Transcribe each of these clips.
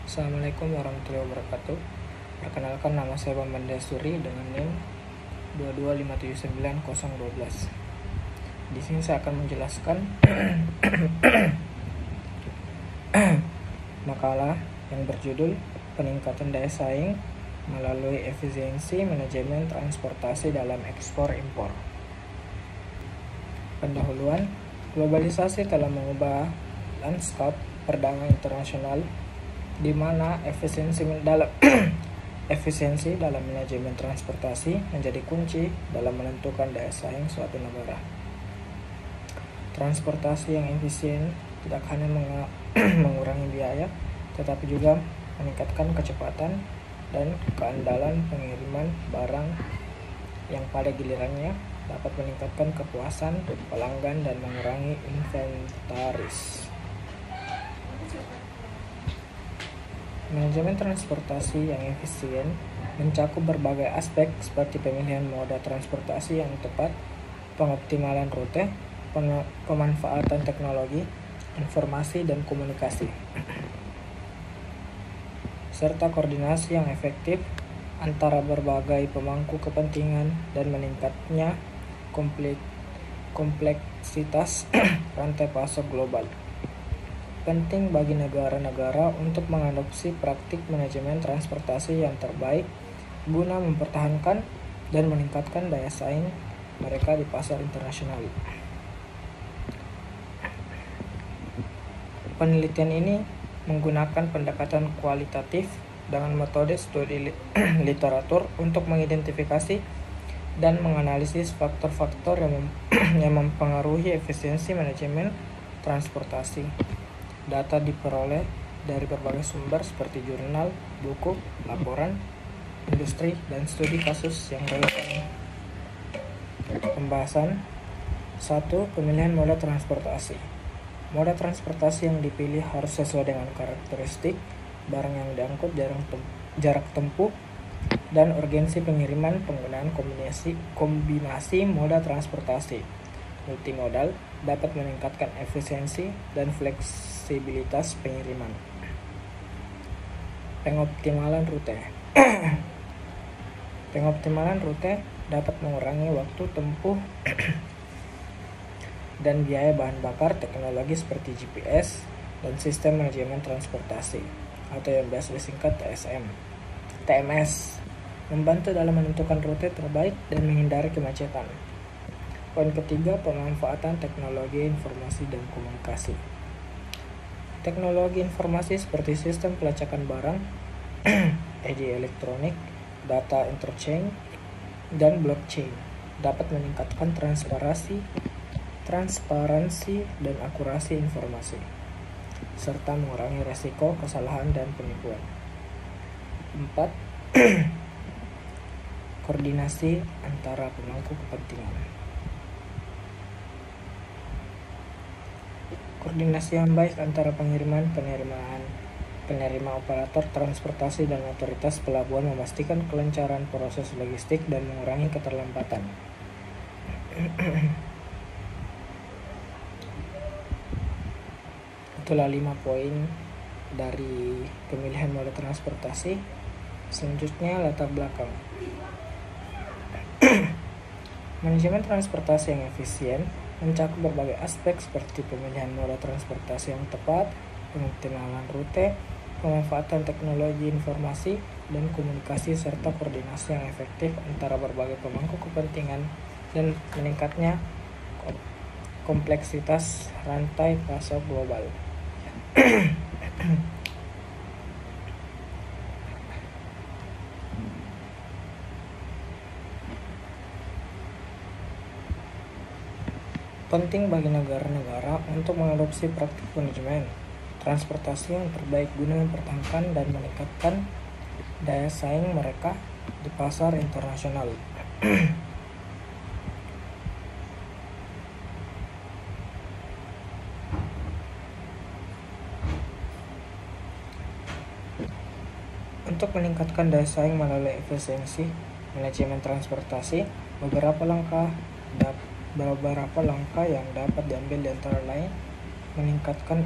Assalamualaikum warahmatullahi wabarakatuh. Perkenalkan, nama saya Bambang Dasuri dengan NIM 225790012. Di sini saya akan menjelaskan makalah yang berjudul Peningkatan Daya Saing melalui Efisiensi Manajemen Transportasi dalam Ekspor Impor. Pendahuluan, globalisasi telah mengubah lanskap perdagangan internasional, di mana efisiensi dalam manajemen transportasi menjadi kunci dalam menentukan daya saing suatu negara. Transportasi yang efisien tidak hanya mengurangi biaya, tetapi juga meningkatkan kecepatan dan keandalan pengiriman barang, yang pada gilirannya dapat meningkatkan kepuasan pelanggan dan mengurangi inventaris. Manajemen transportasi yang efisien mencakup berbagai aspek seperti pemilihan moda transportasi yang tepat, pengoptimalan rute, pemanfaatan teknologi, informasi dan komunikasi, serta koordinasi yang efektif antara berbagai pemangku kepentingan dan meningkatnya kompleksitas rantai pasok global. Penting bagi negara-negara untuk mengadopsi praktik manajemen transportasi yang terbaik guna mempertahankan dan meningkatkan daya saing mereka di pasar internasional. Penelitian ini menggunakan pendekatan kualitatif dengan metode studi literatur untuk mengidentifikasi dan menganalisis faktor-faktor yang mempengaruhi efisiensi manajemen transportasi. Data diperoleh dari berbagai sumber seperti jurnal, buku, laporan, industri, dan studi kasus yang relevan. Pembahasan 1. Pemilihan moda transportasi. Moda transportasi yang dipilih harus sesuai dengan karakteristik barang yang diangkut, jarak tempuh, dan urgensi pengiriman. Penggunaan kombinasi moda transportasi multimodal dapat meningkatkan efisiensi dan fleksibilitas pengiriman. Pengoptimalan rute. Pengoptimalan rute dapat mengurangi waktu tempuh dan biaya bahan bakar. Teknologi seperti GPS dan sistem manajemen transportasi atau yang biasa disingkat TMS membantu dalam menentukan rute terbaik dan menghindari kemacetan. Poin ketiga, pemanfaatan teknologi informasi dan komunikasi. Teknologi informasi seperti sistem pelacakan barang, ID elektronik, data interchange, dan blockchain dapat meningkatkan transparansi dan akurasi informasi, serta mengurangi resiko kesalahan dan penipuan. 4. Koordinasi antara pemangku kepentingan. Koordinasi yang baik antara penerima operator transportasi dan otoritas pelabuhan memastikan kelancaran proses logistik dan mengurangi keterlambatan. Itulah 5 poin dari pemilihan moda transportasi. Selanjutnya, latar belakang. Manajemen transportasi yang efisien mencakup berbagai aspek seperti pemilihan moda transportasi yang tepat, pengoptimalan rute, pemanfaatan teknologi informasi dan komunikasi, serta koordinasi yang efektif antara berbagai pemangku kepentingan dan meningkatnya kompleksitas rantai pasok global. Penting bagi negara-negara untuk mengadopsi praktik manajemen transportasi yang terbaik guna mempertahankan dan meningkatkan daya saing mereka di pasar internasional. Untuk meningkatkan daya saing melalui efisiensi manajemen transportasi, beberapa langkah yang dapat diambil di antara lain: meningkatkan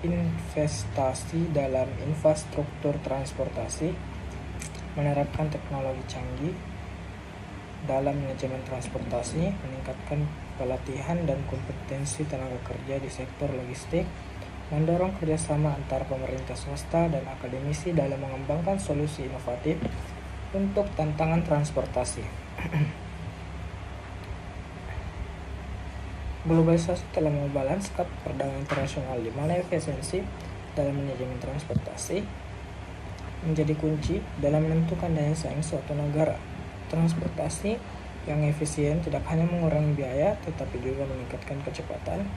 investasi dalam infrastruktur transportasi, menerapkan teknologi canggih dalam manajemen transportasi, meningkatkan pelatihan dan kompetensi tenaga kerja di sektor logistik, mendorong kerjasama antar pemerintah swasta dan akademisi dalam mengembangkan solusi inovatif untuk tantangan transportasi. Globalisasi telah mengubah lanskap perdagangan internasional di mana efisiensi dalam manajemen transportasi menjadi kunci dalam menentukan daya saing suatu negara. Transportasi yang efisien tidak hanya mengurangi biaya, tetapi juga meningkatkan kecepatan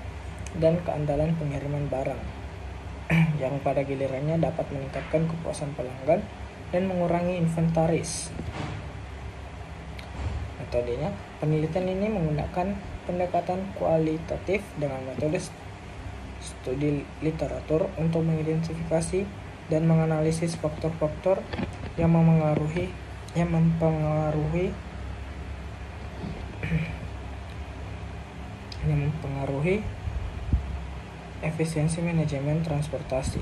dan keandalan pengiriman barang, yang pada gilirannya dapat meningkatkan kepuasan pelanggan dan mengurangi inventaris. Metodenya, penelitian ini menggunakan pendekatan kualitatif dengan metode studi literatur untuk mengidentifikasi dan menganalisis faktor-faktor yang mempengaruhi efisiensi manajemen transportasi.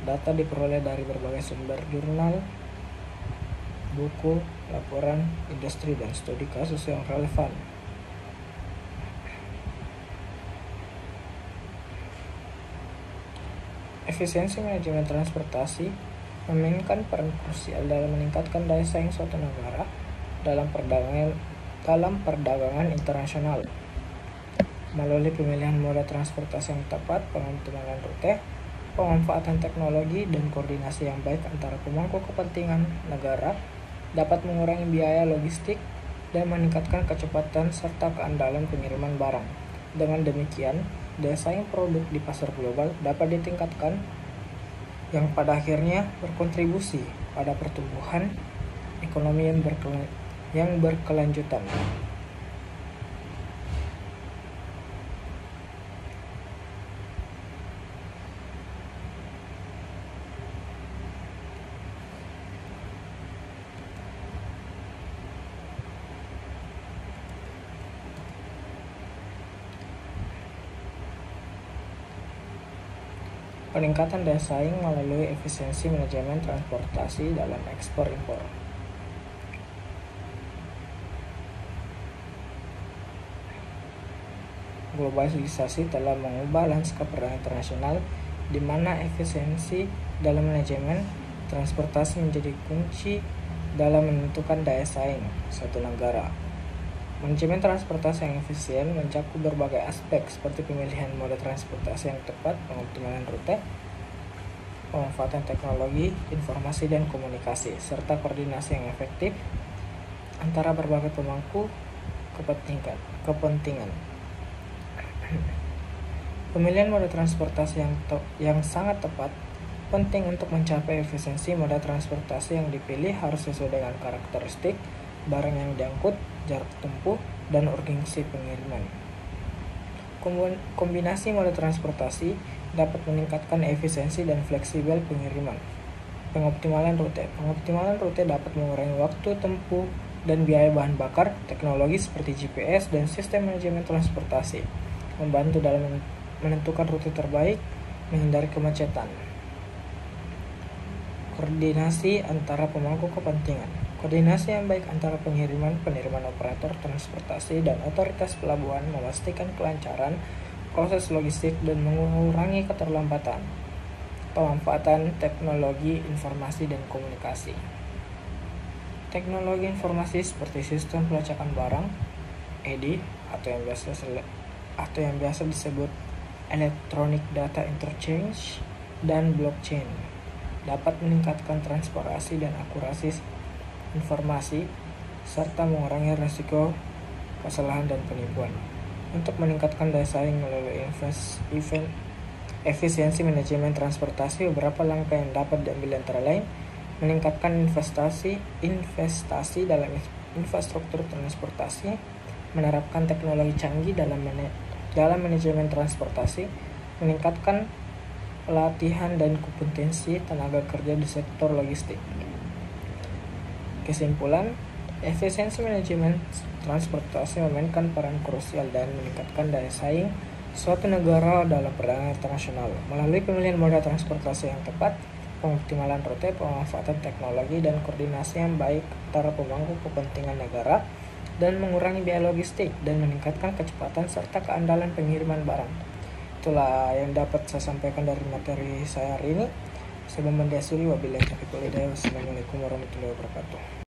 Data diperoleh dari berbagai sumber, jurnal, buku, laporan industri, dan studi kasus yang relevan. Efisiensi manajemen transportasi memainkan peran krusial dalam meningkatkan daya saing suatu negara dalam perdagangan internasional. Melalui pemilihan moda transportasi yang tepat, pengoptimalan rute, pemanfaatan teknologi, dan koordinasi yang baik antara pemangku kepentingan negara dapat mengurangi biaya logistik dan meningkatkan kecepatan serta keandalan pengiriman barang. Dengan demikian, daya saing produk di pasar global dapat ditingkatkan, yang pada akhirnya berkontribusi pada pertumbuhan ekonomi yang berkelanjutan. Peningkatan daya saing melalui efisiensi manajemen transportasi dalam ekspor-impor. Globalisasi telah mengubah lanskap perdagangan internasional di mana efisiensi dalam manajemen transportasi menjadi kunci dalam menentukan daya saing suatu negara. Manajemen transportasi yang efisien mencakup berbagai aspek seperti pemilihan moda transportasi yang tepat, pengoptimalan rute, pemanfaatan teknologi, informasi dan komunikasi, serta koordinasi yang efektif antara berbagai pemangku kepentingan. Pemilihan moda transportasi yang sangat tepat penting untuk mencapai efisiensi. Moda transportasi yang dipilih harus sesuai dengan karakteristik barang yang diangkut, jarak tempuh, dan urgensi pengiriman. Kombinasi moda transportasi dapat meningkatkan efisiensi dan fleksibel pengiriman. Pengoptimalan rute dapat mengurangi waktu tempuh dan biaya bahan bakar. Teknologi seperti GPS dan sistem manajemen transportasi membantu dalam menentukan rute terbaik, menghindari kemacetan. Koordinasi antara pemangku kepentingan. Koordinasi yang baik antara penerimaan operator transportasi dan otoritas pelabuhan memastikan kelancaran proses logistik dan mengurangi keterlambatan. Pemanfaatan teknologi informasi dan komunikasi. Teknologi informasi seperti sistem pelacakan barang (EDI) atau yang biasa disebut Electronic Data Interchange dan blockchain dapat meningkatkan transparansi dan akurasi informasi serta mengurangi risiko kesalahan dan penipuan. Untuk meningkatkan daya saing melalui efisiensi manajemen transportasi, beberapa langkah yang dapat diambil antara lain: meningkatkan investasi dalam infrastruktur transportasi, menerapkan teknologi canggih dalam manajemen transportasi, meningkatkan pelatihan dan kompetensi tenaga kerja di sektor logistik. Kesimpulan, efisiensi manajemen transportasi memainkan peran krusial dan meningkatkan daya saing suatu negara dalam perdagangan internasional. Melalui pemilihan moda transportasi yang tepat, pengoptimalan rute, pemanfaatan teknologi, dan koordinasi yang baik antara pemangku kepentingan negara, dan mengurangi biaya logistik dan meningkatkan kecepatan serta keandalan pengiriman barang. Itulah yang dapat saya sampaikan dari materi saya hari ini. Saya Bambang Dasuri, wabillahi taufiq wal hidayah. Wassalamualaikum warahmatullahi wabarakatuh.